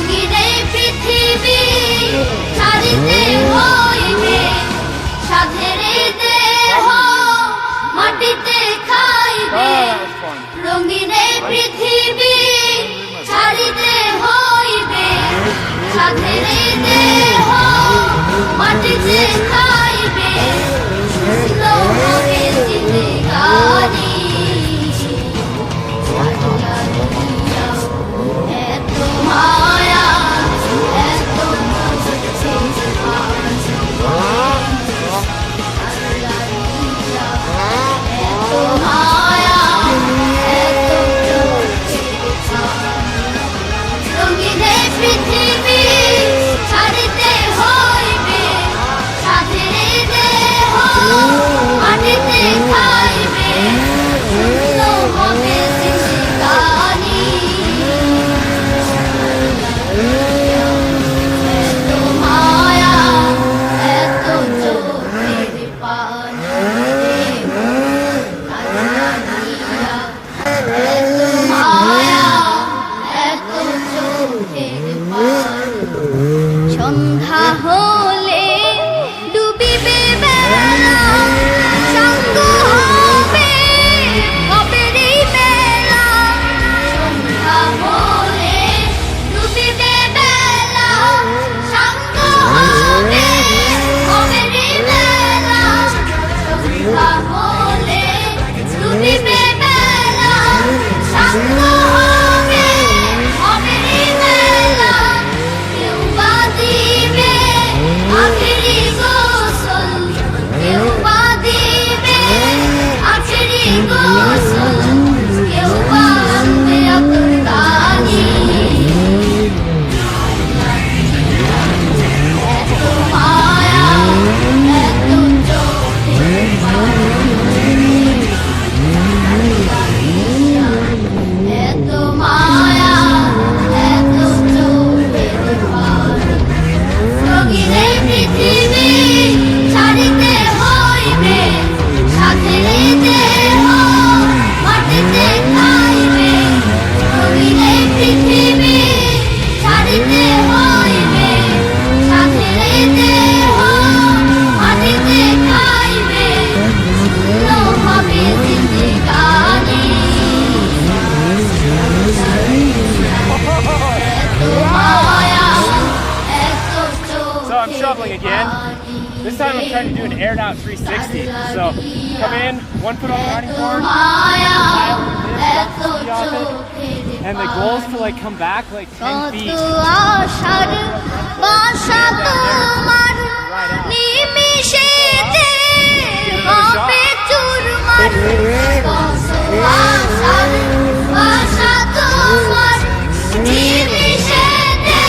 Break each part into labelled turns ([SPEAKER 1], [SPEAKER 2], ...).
[SPEAKER 1] রঙিন এই পৃথিবী ছাড়িতে হইবে, সাধের এই দেহ মাটিতে খাইবে। রঙিন এই পৃথিবী ছাড়িতে হইবে, সাধের এই দেহ মাটিতে খাইবে। সুন্দর হবে জিন্দেগানি, এত মায়া, এত মায়া, রঙিন এই পৃথিবী ছাড়িতে হইবে, সাধের এই দেহ মাটিতে খাইবে। সুন্দর হবে জিন্দেগানি, এত মায়া, এত চোখের পানি, এত মায়া, এত চোখের পানি। সন্ধ্যা হলে ডুবিবে বেলা, সাঙ্গ হবে কবের এই বেলা। সন্ধ্যা হলে ডুবিবে বেলা, সাঙ্গ হবে কবের এই বেলা। সন্ধ্যা হলে ডুবিবে বেলা, সাঙ্গ হবে কবের এই বেলা। কেউ বা দিবে আখেরি গোসল, কেউ বা দিবে আখেরি গোসল, কেউ বা আনবে আতরদানি। এত মায়া, এত চোখের পানি, এত মায়া, এত চোখের পানি। রঙিন এই পৃথিবী ছাড়িতে হইবে, সাধের এই দেহ মাটিতে খাইবে। রঙিন এই পৃথিবী ছাড়িতে হইবে, সাধের এই দেহ মাটিতে খাইবে। সুন্দর হবে জিন্দেগানি, এত মায়া, এত
[SPEAKER 2] So I'm shuffling again. This time I'm trying to do an aired out 360. So come in, one foot on the riding board,
[SPEAKER 1] মায়া, এত
[SPEAKER 2] be off it,
[SPEAKER 1] চোখের
[SPEAKER 2] and the goal is to like come back like 10
[SPEAKER 1] কত
[SPEAKER 2] feet.
[SPEAKER 1] আশার বাসা তোমার নিমিষেতে হবে চুরমার। কত আশার বাসা তোমার নিমিষেতে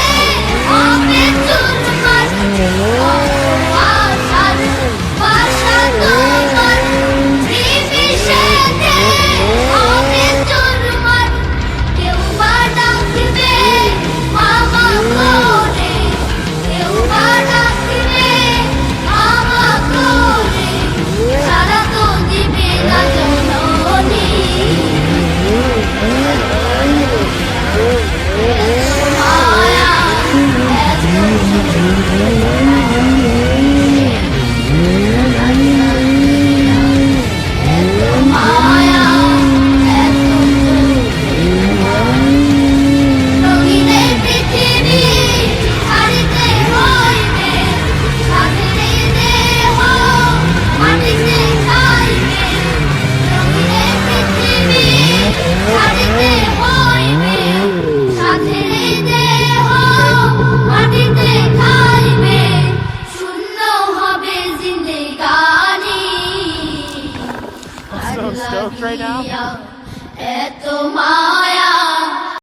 [SPEAKER 1] হবে চুরমার। কত আশার বাসা তোমার নিমিষেতে হবে চুরমার। কেউ বা ডাকবে মামা করে, কেউ বা ডাকবে মামা করে, সারা তো দিবে না জননী। এত মায়া, এত মায়া, এত রঙিন এই পৃথিবী ছাড়িতে হইবে, সাধের এই দেহ মাটিতে খাইবে। রঙিন এই পৃথিবী ছাড়িতে হইবে, সাধের এই দেহ মাটিতে খাইবে। শূন্য হবে জিন্দেগানি।
[SPEAKER 2] I'm so stoked right now.
[SPEAKER 1] এত মা